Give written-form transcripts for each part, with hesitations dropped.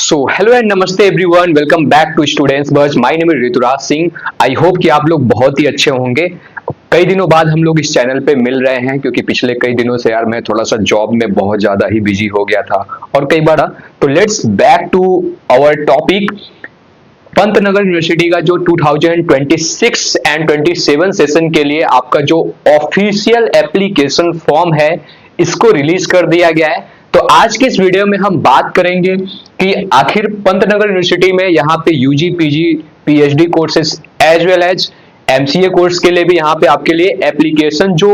So hello and नमस्ते everyone, welcome back to students bus. My name is Rituraj Singh. I hope कि आप लोग बहुत ही अच्छे होंगे। कई दिनों बाद हम लोग इस चैनल पे मिल रहे हैं क्योंकि पिछले कई दिनों से यार मैं थोड़ा सा जॉब में बहुत ज्यादा ही बिजी हो गया था और कई बार। तो let's back to our topic. Pantnagar university का जो 2026 एंड 27 सेशन के लिए आपका जो ऑफिशियल एप्लीकेशन फॉर्म है इसको रिलीज कर दिया गया है। तो आज के इस वीडियो में हम बात करेंगे कि आखिर पंतनगर यूनिवर्सिटी में यहाँ पे UG PG PhD courses as well as MCA course के लिए भी यहाँ पे आपके लिए एप्लीकेशन जो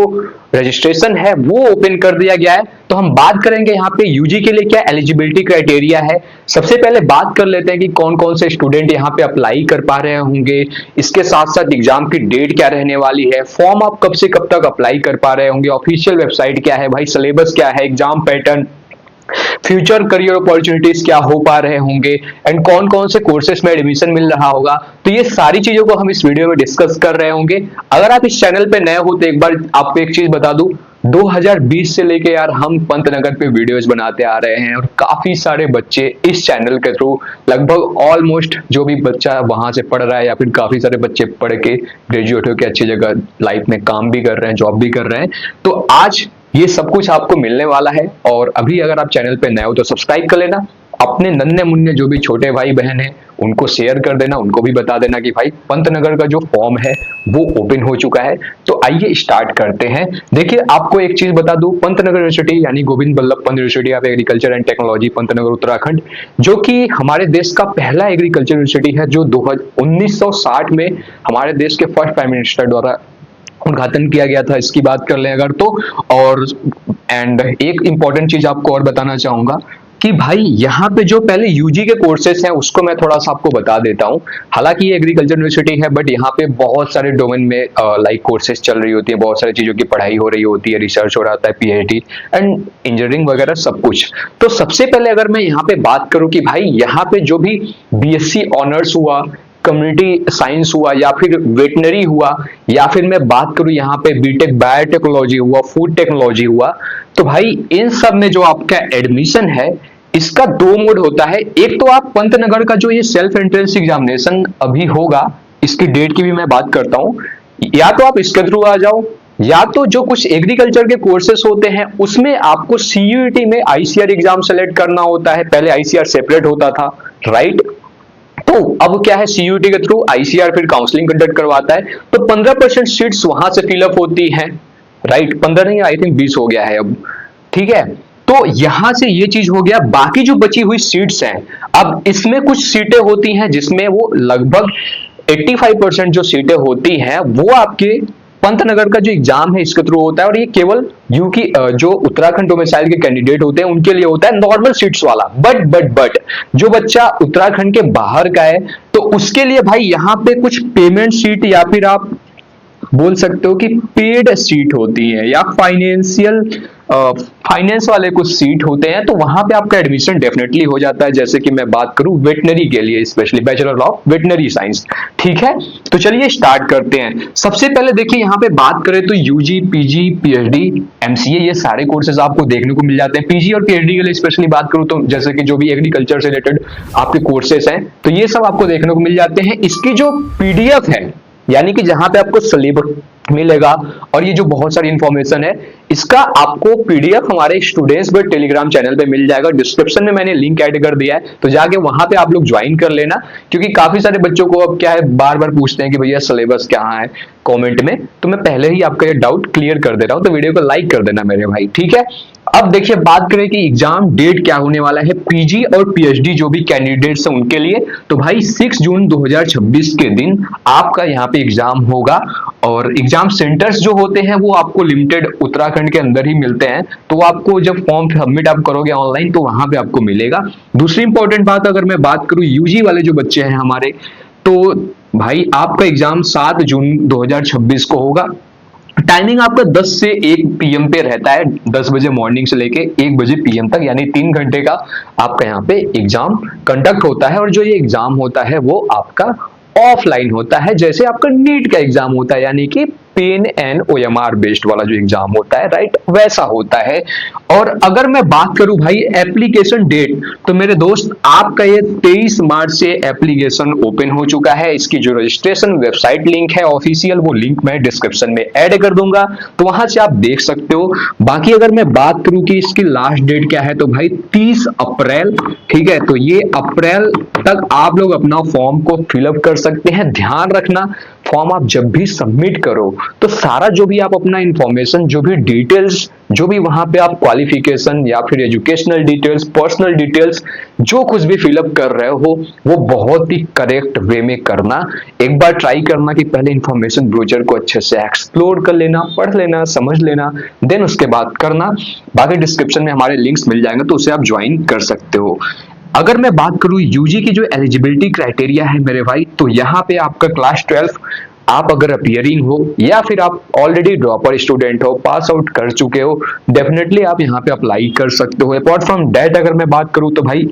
रजिस्ट्रेशन है वो ओपन कर दिया गया है। तो हम बात करेंगे यहाँ पे यूजी के लिए क्या एलिजिबिलिटी क्राइटेरिया है। सबसे पहले बात कर लेते हैं कि कौन कौन से स्टूडेंट यहाँ पे अप्लाई कर पा रहे होंगे, इसके साथ साथ एग्जाम की डेट क्या रहने वाली है, फॉर्म आप कब से कब तक अप्लाई कर पा रहे होंगे, ऑफिशियल वेबसाइट क्या है भाई, सिलेबस क्या है, exam pattern, future career opportunities क्या हो पा रहे होंगे एंड कौन कौन से कोर्सेज में एडमिशन मिल रहा होगा। तो ये सारी चीजों को हम इस वीडियो में डिस्कस कर रहे होंगे। अगर आप इस चैनल पे नए हो तो एक बार आपको एक चीज बता दूं, 2020 से लेके यार हम पंतनगर पे वीडियोस बनाते आ रहे हैं और काफी सारे बच्चे इस चैनल के थ्रू लगभग ऑलमोस्ट जो भी बच्चा वहां से पढ़ रहा है या फिर काफी सारे बच्चे पढ़ के ग्रेजुएट होकर अच्छी जगह लाइफ में काम भी कर रहे हैं, जॉब भी कर रहे हैं। तो आज ये सब कुछ आपको मिलने वाला है और अभी अगर आप चैनल पे नए हो तो सब्सक्राइब कर लेना। अपने नन्हे मुन्ने जो भी छोटे भाई बहन हैं उनको शेयर कर देना, उनको भी बता देना कि भाई पंतनगर का जो फॉर्म है वो ओपन हो चुका है। तो आइए स्टार्ट करते हैं। देखिए आपको एक चीज बता दूं, पंतनगर यूनिवर्सिटी यानी Govind Ballabh Pant University of Agriculture and Technology Pantnagar Uttarakhand, जो कि हमारे देश का पहला एग्रीकल्चर यूनिवर्सिटी है, जो 1960 में हमारे देश के फर्स्ट प्राइम मिनिस्टर द्वारा उद्घाटन किया गया था। इसकी बात कर लें अगर तो, और एंड एक इंपॉर्टेंट चीज आपको और बताना चाहूंगा कि भाई यहाँ पे जो पहले यूजी के कोर्सेस हैं उसको मैं थोड़ा सा आपको बता देता हूँ। हालांकि ये एग्रीकल्चर यूनिवर्सिटी है बट यहाँ पे बहुत सारे डोमेन में लाइक कोर्सेज चल रही होती है, बहुत सारी चीजों की पढ़ाई हो रही होती है, रिसर्च हो रहा होता है, पीएचडी एंड इंजीनियरिंग वगैरह सब कुछ। तो सबसे पहले अगर मैं यहाँ पे बात करूँ कि भाई यहाँ पे जो भी बीएससी ऑनर्स हुआ, कम्युनिटी साइंस हुआ या फिर वेटनरी हुआ, या फिर मैं बात करूं यहाँ पे बीटेक बायोटेक्नोलॉजी हुआ, फूड टेक्नोलॉजी हुआ, तो भाई इन सब में जो आपका एडमिशन है इसका दो मोड होता है। एक तो आप पंतनगर का जो ये सेल्फ एंट्रेंस एग्जामिनेशन अभी होगा, इसकी डेट की भी मैं बात करता हूं, या तो आप इसके थ्रू आ जाओ, या तो जो कुछ एग्रीकल्चर के कोर्सेस होते हैं उसमें आपको सीयूईटी में आईसीआर एग्जाम सेलेक्ट करना होता है। पहले आईसीआर सेपरेट होता था, राइट। तो अब क्या है, सीयूटी के थ्रू आईसीआर फिर काउंसलिंग कंडक्ट करवाता है, तो 15% सीट्स वहां से फिलअप होती हैं, राइट। 15 नहीं, आई थिंक 20 हो गया है अब, ठीक है। तो यहां से ये चीज हो गया। बाकी जो बची हुई सीट्स हैं, अब इसमें कुछ सीटें होती हैं जिसमें वो लगभग 85% जो सीटें होती हैं वो आपके पंतनगर का जो एग्जाम है इसके थ्रू होता है, और ये केवल यू की जो उत्तराखंड डोमिसाइल के कैंडिडेट होते हैं उनके लिए होता है, नॉर्मल सीट्स वाला। बट जो बच्चा उत्तराखंड के बाहर का है तो उसके लिए भाई यहाँ पे कुछ पेमेंट सीट या फिर आप बोल सकते हो कि पेड सीट होती है, या फाइनेंस वाले कुछ सीट होते हैं, तो वहां पे आपका एडमिशन डेफिनेटली हो जाता है। जैसे कि मैं बात करूं वेटनरी के लिए, specially bachelor of veterinary science, ठीक है। तो चलिए स्टार्ट करते हैं। सबसे पहले देखिए यहाँ पे बात करें तो यूजी पीजी पीएचडी एमसीए ये सारे कोर्सेज आपको देखने को मिल जाते हैं। पीजी और पीएचडी के लिए स्पेशली बात करूं तो जैसे कि जो भी एग्रीकल्चर से रिलेटेड आपके कोर्सेज हैं तो ये सब आपको देखने को मिल जाते हैं। इसकी जो पीडीएफ है यानी कि जहां पे आपको सिलेबस मिलेगा और ये जो बहुत सारी इंफॉर्मेशन है इसका आपको पीडीएफ हमारे स्टूडेंट्स बट टेलीग्राम चैनल पे मिल जाएगा। डिस्क्रिप्शन में मैंने लिंक ऐड कर दिया है, तो जाके वहां पे आप लोग ज्वाइन कर लेना, क्योंकि काफी सारे बच्चों को अब क्या है बार बार पूछते हैं कि भैया सिलेबस क्या है कमेंट में, तो मैं पहले ही आपका ये डाउट क्लियर कर दे रहा हूं। तो वीडियो को लाइक कर देना मेरे भाई, ठीक है। अब देखिए बात करें कि एग्जाम डेट क्या होने वाला है पीजी और पीएचडी जो भी कैंडिडेट्स हैं उनके लिए, तो भाई 6 जून 2026 के दिन आपका यहाँ पे एग्जाम होगा। और एग्जाम सेंटर्स जो होते हैं वो आपको लिमिटेड उत्तराखंड के अंदर ही मिलते हैं, तो आपको जब फॉर्म सबमिट आप करोगे ऑनलाइन तो वहां पे आपको मिलेगा। दूसरी इंपॉर्टेंट बात अगर मैं बात करूं यूजी वाले जो बच्चे हैं हमारे, तो भाई आपका एग्जाम 7 जून 2026 को होगा। टाइमिंग आपका 10 से 1 पीएम पे रहता है, 10 बजे मॉर्निंग से लेके 1 बजे पीएम तक, यानी 3 घंटे का आपका यहाँ पे एग्जाम कंडक्ट होता है। और जो ये एग्जाम होता है वो आपका ऑफलाइन होता है, जैसे आपका नीट का एग्जाम होता है, यानी कि पेन एंड ओएमआर बेस्ड वाला जो एग्जाम होता है, राइट, वैसा होता है। और अगर मैं बात करूं भाई एप्लीकेशन डेट, तो मेरे दोस्त आपका ये 23 मार्च से एप्लीकेशन ओपन हो चुका है। इसकी जो रजिस्ट्रेशन वेबसाइट लिंक है ऑफिशियल, वो लिंक मैं डिस्क्रिप्शन में ऐड कर दूंगा, तो वहां से आप देख सकते हो। बाकी अगर मैं बात करूं कि इसकी लास्ट डेट क्या है, तो भाई 30 अप्रैल, ठीक है। तो ये अप्रैल तक आप लोग अपना फॉर्म को फिलअप कर सकते हैं। ध्यान रखना, फॉर्म आप जब भी सबमिट करो तो सारा जो भी आप अपना इंफॉर्मेशन, जो भी डिटेल्स, जो भी वहां पे आप क्वालिफिकेशन या फिर एजुकेशनल डिटेल्स, पर्सनल डिटेल्स, जो कुछ भी फिलअप कर रहे हो वो बहुत ही करेक्ट वे में करना। एक बार ट्राई करना कि पहले इंफॉर्मेशन ब्रोचर को अच्छे से एक्सप्लोर कर लेना, पढ़ लेना, समझ लेना, देन उसके बाद करना। बाकी डिस्क्रिप्शन में हमारे लिंक्स मिल जाएंगे, तो उसे आप ज्वाइन कर सकते हो। अगर मैं बात करूं यूजी की जो एलिजिबिलिटी क्राइटेरिया है मेरे भाई, तो यहाँ पे आपका क्लास 12 आप अगर अपियरिंग हो या फिर आप ऑलरेडी ड्रॉपर स्टूडेंट हो, पास आउट कर चुके हो, डेफिनेटली आप यहाँ पे अप्लाई कर सकते हो। अपार्ट फ्रॉम दैट अगर मैं बात करूं तो भाई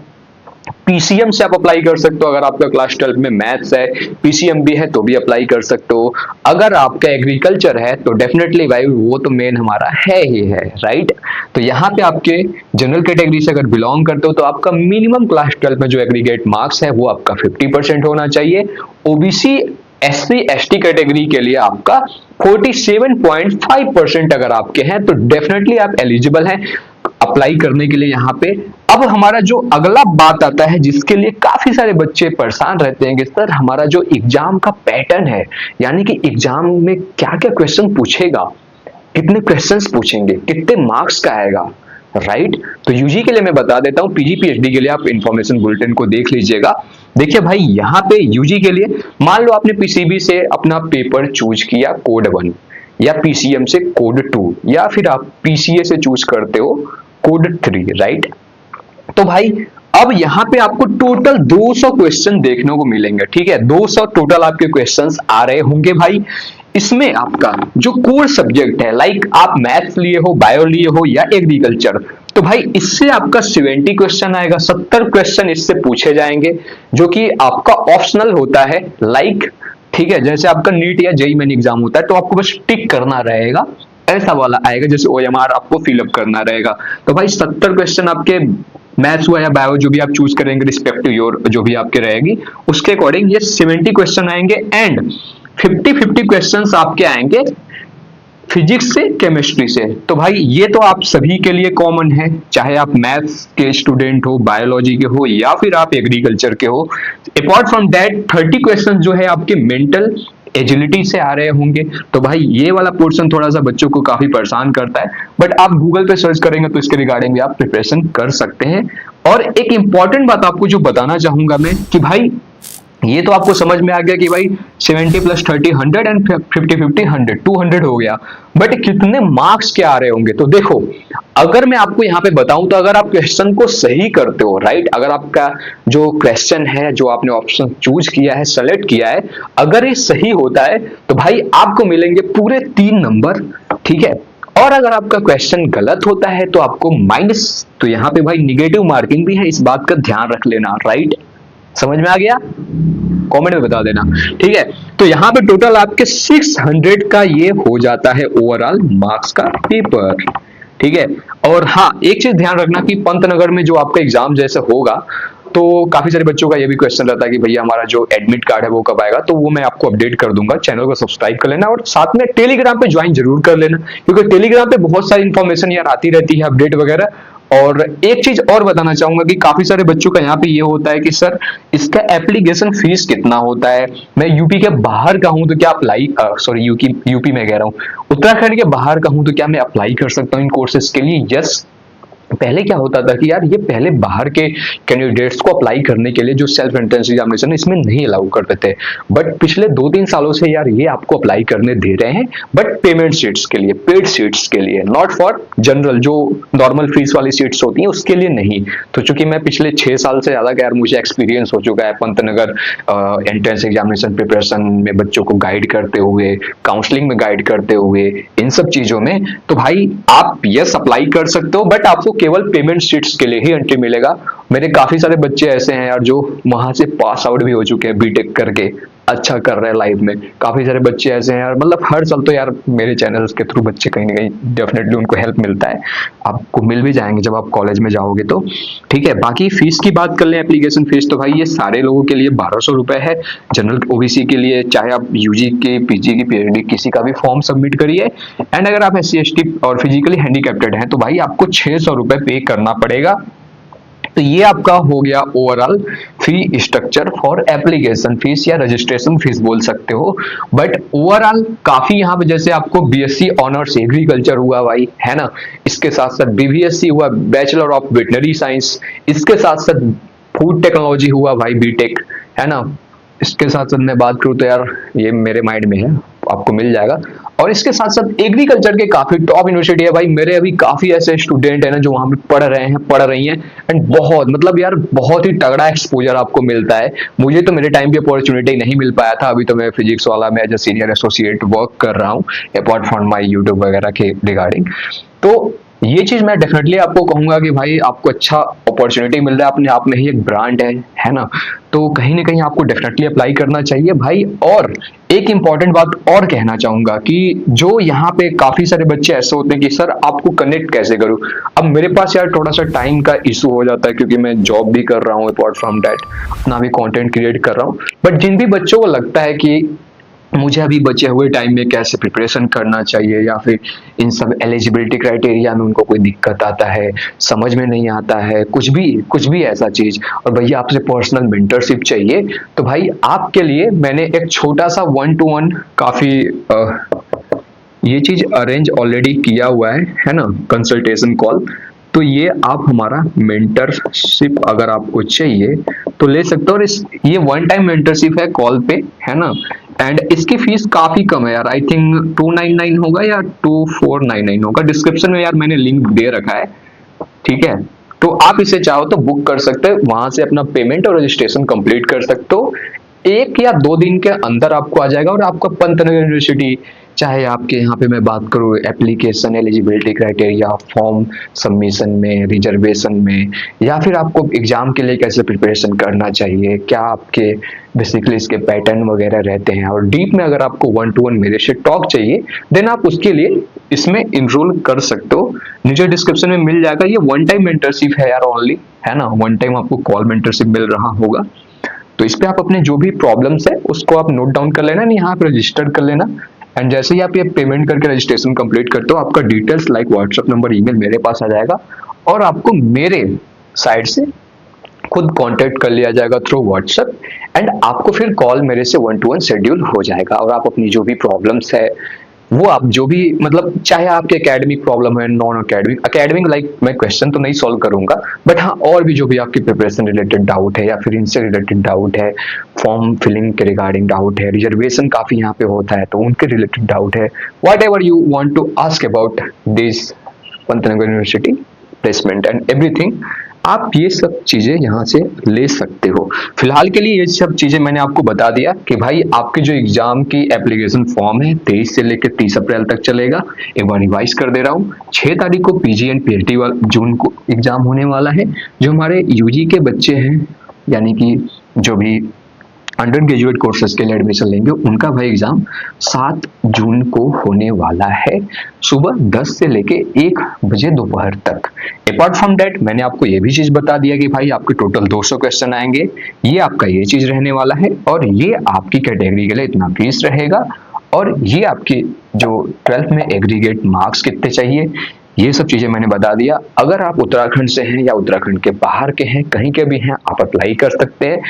पीसीएम से आप अप्लाई कर सकते हो। अगर आपका क्लास 12 में मैथ्स है, पीसीएम भी है, तो भी अप्लाई कर सकते हो। अगर आपका एग्रीकल्चर है तो डेफिनेटली भाई वो तो मेन हमारा है ही है, राइट। तो यहाँ पे आपके जनरल कैटेगरी से अगर बिलोंग करते हो तो आपका मिनिमम क्लास 12 में जो एग्रीगेट मार्क्स है वो आपका 50% होना चाहिए। ओबीसी एससी एसटी कैटेगरी के लिए आपका 47.5% अगर आपके हैं तो डेफिनेटली आप एलिजिबल हैं अप्लाई करने के लिए यहाँ पे। अब हमारा जो अगला बात आता है जिसके लिए काफी सारे बच्चे परेशान रहते हैं कि सर हमारा जो एग्जाम का पैटर्न है, यानी कि एग्जाम में क्या क्या क्वेश्चन पूछेगा, कितने क्वेश्चंस पूछेंगे, कितने मार्क्स का आएगा, राइट। तो यूजी के लिए मैं बता देता हूँ, पीजी पीएचडी के लिए आप इंफॉर्मेशन बुलेटिन को देख लीजिएगा। देखिए भाई यहाँ पे यूजी के लिए मान लो आपने पीसीबी से अपना पेपर चूज किया कोड 1, या पीसीएम से कोड 2, या फिर आप पीसीए से चूज करते हो कोड 3, राइट। तो भाई अब यहाँ पे आपको टोटल 200 क्वेश्चन देखने को मिलेंगे, ठीक है। 200 टोटल आपके क्वेश्चंस आ रहे होंगे भाई। इसमें आपका जो कोर सब्जेक्ट है, लाइक आप मैथ्स लिए हो, बायो लिए हो या एग्रीकल्चर, तो भाई इससे आपका 70 क्वेश्चन आएगा। 70 क्वेश्चन इससे पूछे जाएंगे जो कि आपका ऑप्शनल होता है, लाइक, ठीक है। जैसे आपका नीट या जेईई मेन एग्जाम होता है तो आपको बस टिक करना रहेगा, ऐसा वाला आएगा। जैसे ओएमआर आपको फिलअप करना रहेगा। तो भाई 70 क्वेश्चन आपके मैथ्स हुआ या बायो जो भी आप चूज करेंगे रिस्पेक्टिव योर जो भी आपके रहेगी उसके अकॉर्डिंग ये 70 क्वेश्चन आएंगे। एंड 50-50 क्वेश्चंस आपके आएंगे फिजिक्स से, केमिस्ट्री से। तो भाई ये तो आप सभी के लिए कॉमन है, चाहे आप मैथ्स के स्टूडेंट हो, बायोलॉजी के हो या फिर आप एग्रीकल्चर के हो। अपार्ट फ्रॉम दैट 30 क्वेश्चन जो है आपके मेंटल एजिलिटी से आ रहे होंगे। तो भाई ये वाला पोर्शन थोड़ा सा बच्चों को काफी परेशान करता है, बट आप गूगल पे सर्च करेंगे तो इसके रिगार्डिंग भी आप प्रिपरेशन कर सकते हैं। और एक इंपॉर्टेंट बात आपको जो बताना चाहूंगा मैं कि भाई ये तो आपको समझ में आ गया कि भाई 70 + 30 100 एंड 50-50 100 200 हो गया, बट कितने मार्क्स के आ रहे होंगे। तो देखो अगर मैं आपको यहाँ पे बताऊं तो अगर आप क्वेश्चन को सही करते हो, राइट, अगर आपका जो क्वेश्चन है, जो आपने ऑप्शन चूज किया है, सेलेक्ट किया है, अगर ये सही होता है तो भाई आपको मिलेंगे पूरे 3 नंबर, ठीक है। और अगर आपका क्वेश्चन गलत होता है तो आपको माइनस, तो यहाँ पे भाई निगेटिव मार्किंग भी है, इस बात का ध्यान रख लेना, राइट। समझ में आ गया? कमेंट में बता देना, ठीक है। तो यहाँ पे टोटल आपके 600 का ये हो जाता है ओवरऑल मार्क्स का पेपर, ठीक है। और हाँ एक चीज ध्यान रखना कि पंतनगर में जो आपका एग्जाम जैसे होगा तो काफी सारे बच्चों का ये भी क्वेश्चन रहता है कि भैया हमारा जो एडमिट कार्ड है वो कब आएगा, तो वो मैं आपको अपडेट कर दूंगा। चैनल को सब्सक्राइब कर लेना और साथ में टेलीग्राम पे ज्वाइन जरूर कर लेना, क्योंकि टेलीग्राम पे बहुत सारी इंफॉर्मेशन यार आती रहती है, अपडेट वगैरह। और एक चीज और बताना चाहूंगा कि काफी सारे बच्चों का यहाँ पे ये होता है कि सर इसका एप्लीकेशन फीस कितना होता है, मैं यूपी के बाहर का हूं तो क्या अप्लाई, सॉरी यूपी में कह रहा हूँ, उत्तराखंड के बाहर का हूं तो क्या मैं अप्लाई कर सकता हूँ इन कोर्सेज के लिए? यस। पहले क्या होता था कि यार ये पहले बाहर के कैंडिडेट्स को अप्लाई करने के लिए जो सेल्फ एंट्रेंस एग्जामिनेशन इसमें नहीं अलाउ करते थे, बट पिछले 2-3 सालों से यार ये आपको अप्लाई करने दे रहे हैं, बट पेमेंट सीट्स के लिए, पेड सीट्स के लिए, नॉट फॉर जनरल जो नॉर्मल फीस वाली सीट्स होती हैं उसके लिए नहीं। तो चूंकि मैं पिछले 6 साल से ज्यादा का यार मुझे एक्सपीरियंस हो चुका है पंतनगर एंट्रेंस एग्जामिनेशन प्रिपरेशन में, बच्चों को गाइड करते हुए, काउंसलिंग में गाइड करते हुए, इन सब चीजों में, तो भाई आप यस अप्लाई कर सकते हो, बट आपको केवल पेमेंट सीट्स के लिए ही एंट्री मिलेगा। मेरे काफी सारे बच्चे ऐसे हैं यार जो वहां से पास आउट भी हो चुके हैं बीटेक करके, अच्छा कर रहे हैं लाइफ में। काफी सारे बच्चे ऐसे हैं यार, मतलब हर साल तो यार मेरे चैनल्स के थ्रू बच्चे कहीं ना कहीं डेफिनेटली उनको हेल्प मिलता है, आपको मिल भी जाएंगे जब आप कॉलेज में जाओगे तो। ठीक है, बाकी फीस की बात कर लें, एप्लीकेशन फीस, तो भाई ये सारे लोगों के लिए 1200 रुपए है। जनरल ओबीसी के लिए, चाहे आप यूजी की, पीजी की, पीएचडी किसी का भी फॉर्म सबमिट करिए, एंड अगर आप एससी एसटी और फिजिकली हैंडीकैप्टेड हैं तो भाई आपको 600 रुपए पे करना पड़ेगा। तो ये आपका हो गया overall fee structure for application fees या रजिस्ट्रेशन फीस बोल सकते हो। बट ओवरऑल काफी यहाँ पे जैसे आपको बीएससी ऑनर्स एग्रीकल्चर हुआ भाई, है ना, इसके साथ साथ बीबीएससी हुआ, बैचलर ऑफ वेटनरी साइंस, इसके साथ साथ फूड टेक्नोलॉजी हुआ भाई, बीटेक, है ना, इसके साथ साथ मैं बात करूँ तो यार ये मेरे माइंड में है, आपको मिल जाएगा। और इसके साथ साथ एग्रीकल्चर के काफी टॉप यूनिवर्सिटी है भाई, मेरे अभी काफी ऐसे स्टूडेंट है ना जो वहां पे पढ़ रहे हैं, पढ़ रही हैं, एंड बहुत मतलब यार बहुत ही तगड़ा एक्सपोजर आपको मिलता है। मुझे तो मेरे टाइम पे अपॉर्चुनिटी नहीं मिल पाया था, अभी तो मैं फिजिक्स वाला में as a senior associate work कर रहा हूँ अपार्ट फ्रॉम माई यूट्यूब वगैरह के रिगार्डिंग। तो ये चीज मैं डेफिनेटली आपको कहूंगा कि भाई आपको अच्छा अपॉर्चुनिटी मिल रहा है, अपने आप में ही एक ब्रांड है ना, तो कहीं ना कहीं आपको डेफिनेटली अप्लाई करना चाहिए भाई। और एक इंपॉर्टेंट बात और कहना चाहूंगा कि जो यहाँ पे काफी सारे बच्चे ऐसे होते हैं कि सर आपको कनेक्ट कैसे करूं। अब मेरे पास यार थोड़ा सा टाइम का इशू हो जाता है क्योंकि मैं जॉब भी कर रहा हूँ अपार्ट फ्रॉम दैट, अपना भी कंटेंट क्रिएट कर रहा हूँ। बट जिन भी बच्चों को लगता है कि मुझे अभी बचे हुए टाइम में कैसे प्रिपरेशन करना चाहिए, या फिर इन सब एलिजिबिलिटी क्राइटेरिया में उनको कोई दिक्कत आता है, समझ में नहीं आता है, कुछ भी ऐसा चीज, और भैया आपसे पर्सनल मेंटरशिप चाहिए, तो भाई आपके लिए मैंने एक छोटा सा 1-to-1 काफी ये चीज अरेंज ऑलरेडी किया हुआ है ना, कंसल्टेशन कॉल। तो ये आप हमारा मेंटरशिप अगर आपको चाहिए तो ले सकते हो, और ये वन टाइम मेंटरशिप है कॉल पे, है ना, एंड इसकी फीस काफी कम है यार, आई थिंक 299 होगा या 2499 होगा, डिस्क्रिप्शन में यार मैंने लिंक दे रखा है। ठीक है, तो आप इसे चाहो तो बुक कर सकते हो, वहां से अपना पेमेंट और रजिस्ट्रेशन कंप्लीट कर सकते हो, 1 या 2 दिन के अंदर आपको आ जाएगा। और आपका पंतनगर यूनिवर्सिटी, चाहे आपके यहाँ पे मैं बात करूँ application eligibility criteria, form submission में, रिजर्वेशन में, या फिर आपको एग्जाम के लिए कैसे प्रिपरेशन करना चाहिए, क्या आपके बेसिकली इसके पैटर्न वगैरह रहते हैं, और डीप में अगर आपको 1-to-1 मेरे से टॉक चाहिए देन आप उसके लिए इसमें इनरोल कर सकते हो, नीचे डिस्क्रिप्शन में मिल जाएगा। ये वन टाइम मेंटरशिप है यार ओनली, है ना, वन टाइम आपको कॉल मेंटरशिप मिल रहा होगा। तो इस पे आप अपने जो भी प्रॉब्लम्स है उसको आप नोट डाउन कर लेना, यहाँ पे रजिस्टर कर लेना, एंड जैसे ही आप ये पेमेंट करके रजिस्ट्रेशन कंप्लीट करते हो आपका details like WhatsApp number, email मेरे पास आ जाएगा, और आपको मेरे साइड से खुद कांटेक्ट कर लिया जाएगा थ्रू व्हाट्सएप, एंड आपको फिर कॉल मेरे से 1-to-1 शेड्यूल हो जाएगा, और आप अपनी जो भी प्रॉब्लम्स है वो आप जो भी मतलब, चाहे आपके एकेडमिक प्रॉब्लम है, नॉन एकेडमिक लाइक मैं क्वेश्चन तो नहीं सॉल्व करूंगा, बट हाँ और भी जो भी आपकी प्रिपरेशन रिलेटेड डाउट है, या फिर इनसे रिलेटेड डाउट है, फॉर्म फिलिंग के रिगार्डिंग डाउट है, रिजर्वेशन काफी यहाँ पे होता है तो उनके रिलेटेड डाउट है, whatever you want to ask about this Pantnagar university placement and everything, आप ये सब चीजें यहाँ से ले सकते हो। फिलहाल के लिए ये सब चीजें मैंने आपको बता दिया कि भाई आपके जो एग्जाम की एप्लीकेशन फॉर्म है 23 से लेकर 30 अप्रैल तक चलेगा, एक बार रिवाइज कर दे रहा हूँ। 6 तारीख को पीजी एंड पीएचडी जून को एग्जाम होने वाला है। जो हमारे यूजी के बच्चे हैं, यानी कि जो भी अंडर ग्रेजुएट कोर्सेज के लिए एडमिशन लेंगे, उनका भाई एग्जाम 7 जून को होने वाला है, सुबह 10 से लेके 1 बजे दोपहर तक। अपार्ट फ्रॉम दैट मैंने आपको ये भी चीज बता दिया कि भाई आपके टोटल 200 क्वेश्चन आएंगे, ये आपका ये चीज रहने वाला है, और ये आपकी कैटेगरी के लिए इतना फीस रहेगा, और ये आपकी जो 12th में एग्रीगेट मार्क्स कितने चाहिए, ये सब चीजें मैंने बता दिया। अगर आप उत्तराखंड से हैं या उत्तराखंड के बाहर के हैं, कहीं के भी हैं, आप अप्लाई कर सकते हैं।